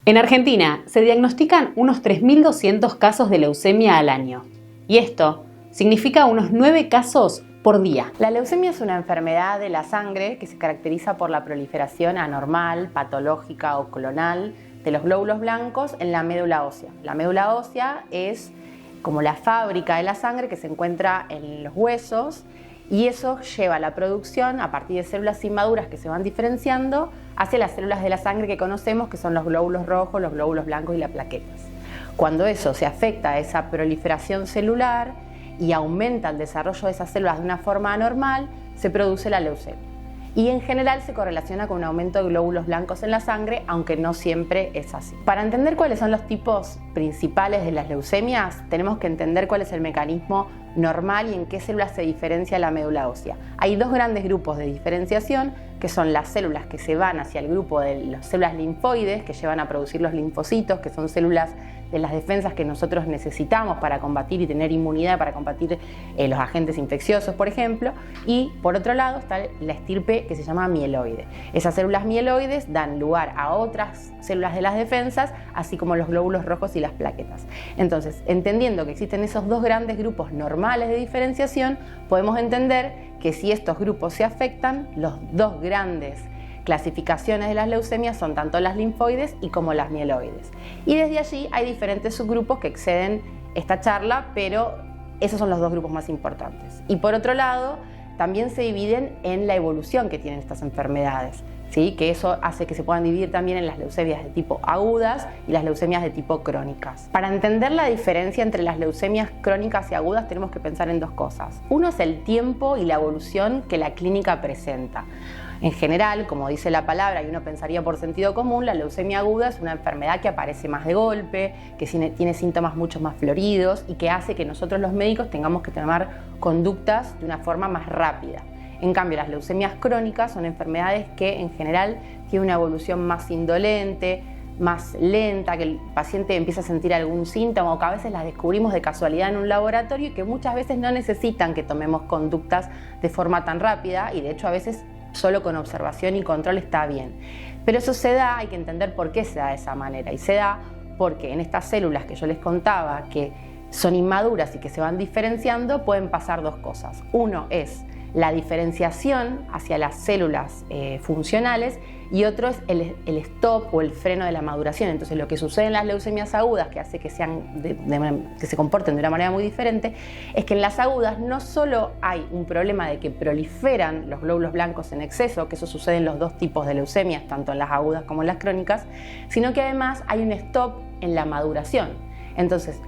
En Argentina se diagnostican unos 3.200 casos de leucemia al año. Y esto significa unos 9 casos por día. La leucemia es una enfermedad de la sangre que se caracteriza por la proliferación anormal, patológica o clonal de los glóbulos blancos en la médula ósea. La médula ósea es como la fábrica de la sangre que se encuentra en los huesos y eso lleva a la producción a partir de células inmaduras que se van diferenciando hacia las células de la sangre que conocemos, que son los glóbulos rojos, los glóbulos blancos y las plaquetas. Cuando eso se afecta a esa proliferación celular y aumenta el desarrollo de esas células de una forma anormal, se produce la leucemia. Y en general se correlaciona con un aumento de glóbulos blancos en la sangre, aunque no siempre es así. Para entender cuáles son los tipos principales de las leucemias, tenemos que entender cuál es el mecanismo normal y en qué células se diferencia la médula ósea. Hay dos grandes grupos de diferenciación, que son las células que se van hacia el grupo de las células linfoides, que llevan a producir los linfocitos, que son células de las defensas que nosotros necesitamos para combatir y tener inmunidad, para combatir los agentes infecciosos, por ejemplo. Y por otro lado está la estirpe que se llama mieloide. Esas células mieloides dan lugar a otras células de las defensas, así como los glóbulos rojos y las plaquetas. Entonces, entendiendo que existen esos dos grandes grupos normales de diferenciación, podemos entender que si estos grupos se afectan, los dos grandes clasificaciones de las leucemias son tanto las linfoides y como las mieloides. Y desde allí hay diferentes subgrupos que exceden esta charla, pero esos son los dos grupos más importantes. Y por otro lado, también se dividen en la evolución que tienen estas enfermedades, ¿sí? Que eso hace que se puedan dividir también en las leucemias de tipo agudas y las leucemias de tipo crónicas. Para entender la diferencia entre las leucemias crónicas y agudas tenemos que pensar en dos cosas. Uno es el tiempo y la evolución que la clínica presenta. En general, como dice la palabra y uno pensaría por sentido común, la leucemia aguda es una enfermedad que aparece más de golpe, que tiene síntomas mucho más floridos y que hace que nosotros los médicos tengamos que tomar conductas de una forma más rápida. En cambio, las leucemias crónicas son enfermedades que en general tienen una evolución más indolente, más lenta, que el paciente empieza a sentir algún síntoma o que a veces las descubrimos de casualidad en un laboratorio y que muchas veces no necesitan que tomemos conductas de forma tan rápida y de hecho a veces solo con observación y control está bien. Pero eso se da, hay que entender por qué se da de esa manera. Y se da porque en estas células que yo les contaba, que son inmaduras y que se van diferenciando, pueden pasar dos cosas. Uno es la diferenciación hacia las células funcionales y otro es el stop o el freno de la maduración. Entonces lo que sucede en las leucemias agudas, que hace que que se comporten de una manera muy diferente, es que en las agudas no solo hay un problema de que proliferan los glóbulos blancos en exceso, que eso sucede en los dos tipos de leucemias, tanto en las agudas como en las crónicas, sino que además hay un stop en la maduración. Entonces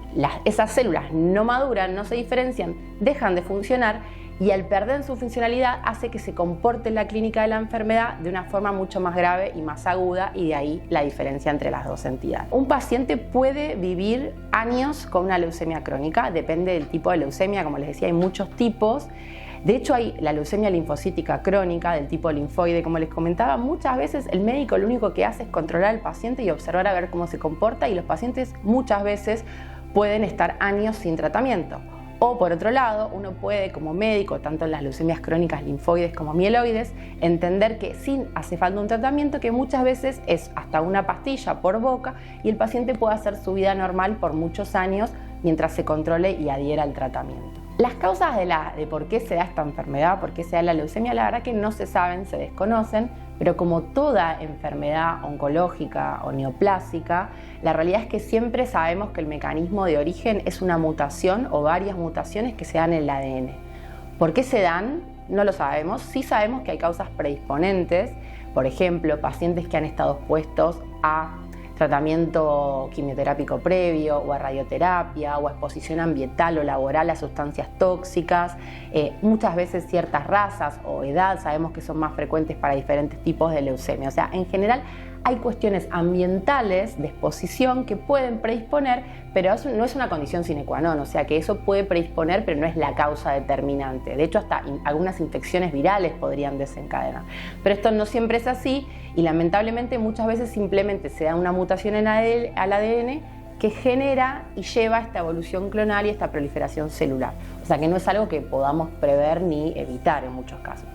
esas células no maduran, no se diferencian, dejan de funcionar y al perder su funcionalidad hace que se comporte en la clínica de la enfermedad de una forma mucho más grave y más aguda y de ahí la diferencia entre las dos entidades. Un paciente puede vivir años con una leucemia crónica, depende del tipo de leucemia, como les decía hay muchos tipos. De hecho hay la leucemia linfocítica crónica del tipo linfoide, como les comentaba, muchas veces el médico lo único que hace es controlar al paciente y observar a ver cómo se comporta y los pacientes muchas veces pueden estar años sin tratamiento. O por otro lado, uno puede como médico, tanto en las leucemias crónicas linfoides como mieloides, entender que sí hace falta un tratamiento que muchas veces es hasta una pastilla por boca y el paciente puede hacer su vida normal por muchos años mientras se controle y adhiera al tratamiento. Las causas de por qué se da esta enfermedad, por qué se da la leucemia, la verdad que no se saben, se desconocen, pero como toda enfermedad oncológica o neoplásica, la realidad es que siempre sabemos que el mecanismo de origen es una mutación o varias mutaciones que se dan en el ADN. ¿Por qué se dan? No lo sabemos. Sí sabemos que hay causas predisponentes, por ejemplo, pacientes que han estado expuestos a tratamiento quimioterápico previo o a radioterapia o a exposición ambiental o laboral a sustancias tóxicas. Muchas veces ciertas razas o edad sabemos que son más frecuentes para diferentes tipos de leucemia. O sea, en general hay cuestiones ambientales de exposición que pueden predisponer, pero eso no es una condición sine qua non, o sea que eso puede predisponer, pero no es la causa determinante. De hecho, hasta algunas infecciones virales podrían desencadenar. Pero esto no siempre es así y lamentablemente muchas veces simplemente se da una mutación al ADN que genera y lleva a esta evolución clonal y esta proliferación celular. O sea que no es algo que podamos prever ni evitar en muchos casos.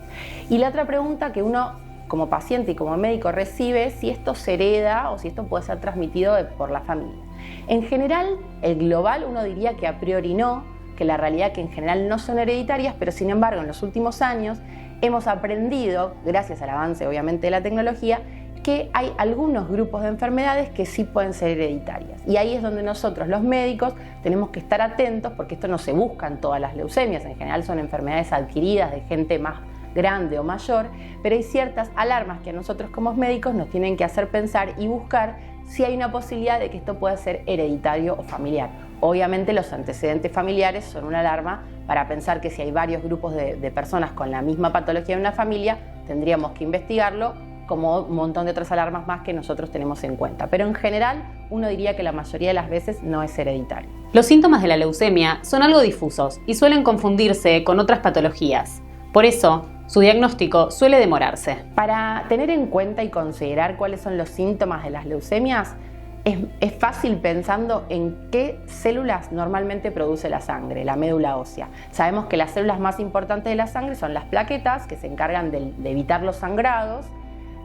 Y la otra pregunta que uno como paciente y como médico recibe si esto se hereda o si esto puede ser transmitido por la familia. En general, el global uno diría que a priori no, que la realidad que en general no son hereditarias, pero sin embargo en los últimos años hemos aprendido, gracias al avance obviamente de la tecnología, que hay algunos grupos de enfermedades que sí pueden ser hereditarias. Y ahí es donde nosotros los médicos tenemos que estar atentos, porque esto no se busca en todas las leucemias, en general son enfermedades adquiridas de gente más grande o mayor, pero hay ciertas alarmas que a nosotros como médicos nos tienen que hacer pensar y buscar si hay una posibilidad de que esto pueda ser hereditario o familiar. Obviamente los antecedentes familiares son una alarma para pensar que si hay varios grupos de personas con la misma patología en una familia, tendríamos que investigarlo, como un montón de otras alarmas más que nosotros tenemos en cuenta. Pero en general, uno diría que la mayoría de las veces no es hereditario. Los síntomas de la leucemia son algo difusos y suelen confundirse con otras patologías. Por eso, su diagnóstico suele demorarse. Para tener en cuenta y considerar cuáles son los síntomas de las leucemias, es fácil pensando en qué células normalmente produce la sangre, la médula ósea. Sabemos que las células más importantes de la sangre son las plaquetas, que se encargan de evitar los sangrados,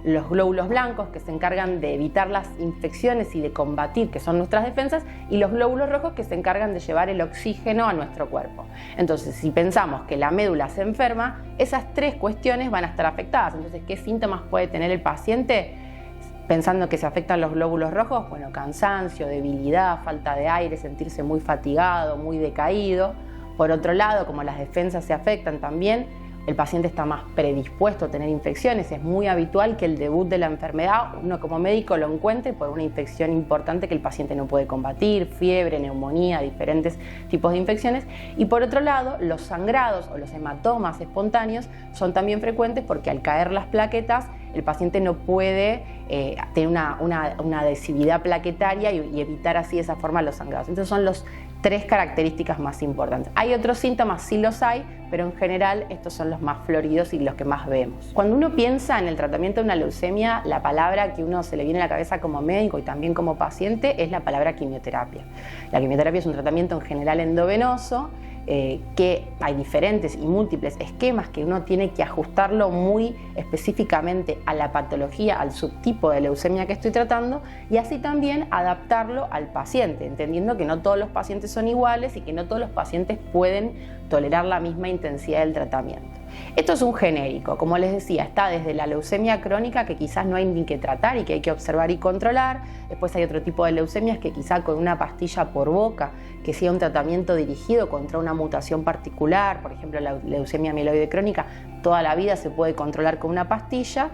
los glóbulos blancos, que se encargan de evitar las infecciones y de combatir, que son nuestras defensas, y los glóbulos rojos, que se encargan de llevar el oxígeno a nuestro cuerpo. Entonces, si pensamos que la médula se enferma, esas tres cuestiones van a estar afectadas. Entonces, ¿qué síntomas puede tener el paciente? Pensando que se afectan los glóbulos rojos, bueno, cansancio, debilidad, falta de aire, sentirse muy fatigado, muy decaído. Por otro lado, como las defensas se afectan también, el paciente está más predispuesto a tener infecciones. Es muy habitual que el debut de la enfermedad uno como médico lo encuentre por una infección importante que el paciente no puede combatir, fiebre, neumonía, diferentes tipos de infecciones. Y por otro lado, los sangrados o los hematomas espontáneos son también frecuentes porque al caer las plaquetas el paciente no puede tener una adhesividad plaquetaria y evitar así de esa forma los sangrados. Entonces son las tres características más importantes. Hay otros síntomas, sí los hay, pero en general estos son los más floridos y los que más vemos. Cuando uno piensa en el tratamiento de una leucemia, la palabra que uno se le viene a la cabeza como médico y también como paciente es la palabra quimioterapia. La quimioterapia es un tratamiento en general endovenoso, que hay diferentes y múltiples esquemas que uno tiene que ajustarlo muy específicamente a la patología, al subtipo de leucemia que estoy tratando, y así también adaptarlo al paciente, entendiendo que no todos los pacientes son iguales y que no todos los pacientes pueden tolerar la misma intensidad del tratamiento. Esto es un genérico, como les decía, está desde la leucemia crónica, que quizás no hay ni que tratar y que hay que observar y controlar. Después hay otro tipo de leucemias que quizá con una pastilla por boca, que sea un tratamiento dirigido contra una mutación particular, por ejemplo la leucemia amiloide crónica, toda la vida se puede controlar con una pastilla.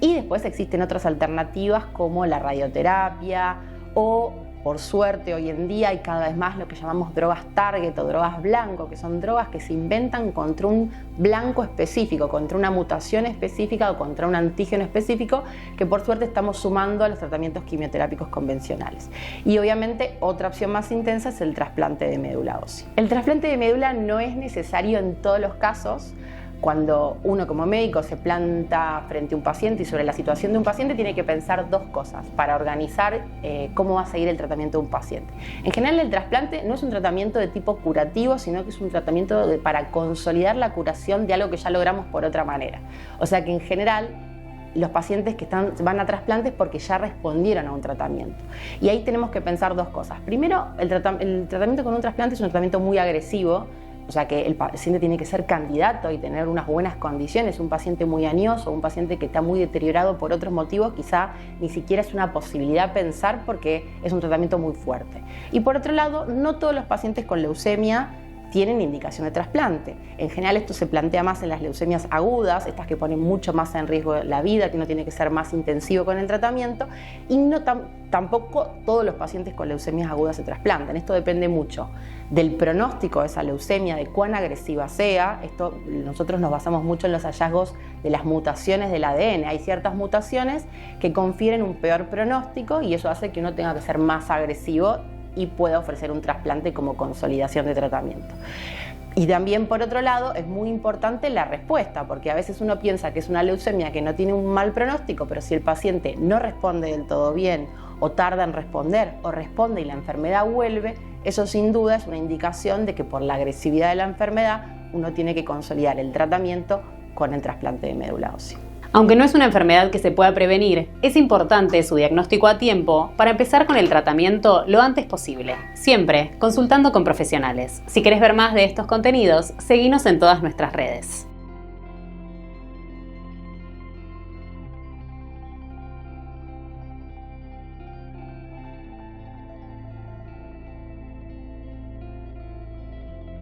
Y después existen otras alternativas como la radioterapia o, por suerte, hoy en día hay cada vez más lo que llamamos drogas target o drogas blanco, que son drogas que se inventan contra un blanco específico, contra una mutación específica o contra un antígeno específico, que por suerte estamos sumando a los tratamientos quimioterápicos convencionales. Y obviamente otra opción más intensa es el trasplante de médula ósea. El trasplante de médula no es necesario en todos los casos. Cuando uno como médico se planta frente a un paciente y sobre la situación de un paciente, tiene que pensar dos cosas para organizar cómo va a seguir el tratamiento de un paciente. En general, el trasplante no es un tratamiento de tipo curativo, sino que es un tratamiento para consolidar la curación de algo que ya logramos por otra manera. O sea que en general los pacientes que van a trasplantes porque ya respondieron a un tratamiento. Y ahí tenemos que pensar dos cosas. Primero, el tratamiento con un trasplante es un tratamiento muy agresivo. O sea que el paciente tiene que ser candidato y tener unas buenas condiciones. Un paciente muy añoso, un paciente que está muy deteriorado por otros motivos, quizá ni siquiera es una posibilidad pensar porque es un tratamiento muy fuerte. Y por otro lado, no todos los pacientes con leucemia tienen indicación de trasplante. En general esto se plantea más en las leucemias agudas, estas que ponen mucho más en riesgo la vida, que uno tiene que ser más intensivo con el tratamiento, y tampoco todos los pacientes con leucemias agudas se trasplantan. Esto depende mucho del pronóstico de esa leucemia, de cuán agresiva sea. Nosotros nos basamos mucho en los hallazgos de las mutaciones del ADN. Hay ciertas mutaciones que confieren un peor pronóstico y eso hace que uno tenga que ser más agresivo y pueda ofrecer un trasplante como consolidación de tratamiento. Y también, por otro lado, es muy importante la respuesta, porque a veces uno piensa que es una leucemia que no tiene un mal pronóstico, pero si el paciente no responde del todo bien o tarda en responder o responde y la enfermedad vuelve, eso sin duda es una indicación de que por la agresividad de la enfermedad uno tiene que consolidar el tratamiento con el trasplante de médula ósea. Aunque no es una enfermedad que se pueda prevenir, es importante su diagnóstico a tiempo para empezar con el tratamiento lo antes posible, siempre consultando con profesionales. Si querés ver más de estos contenidos, seguinos en todas nuestras redes.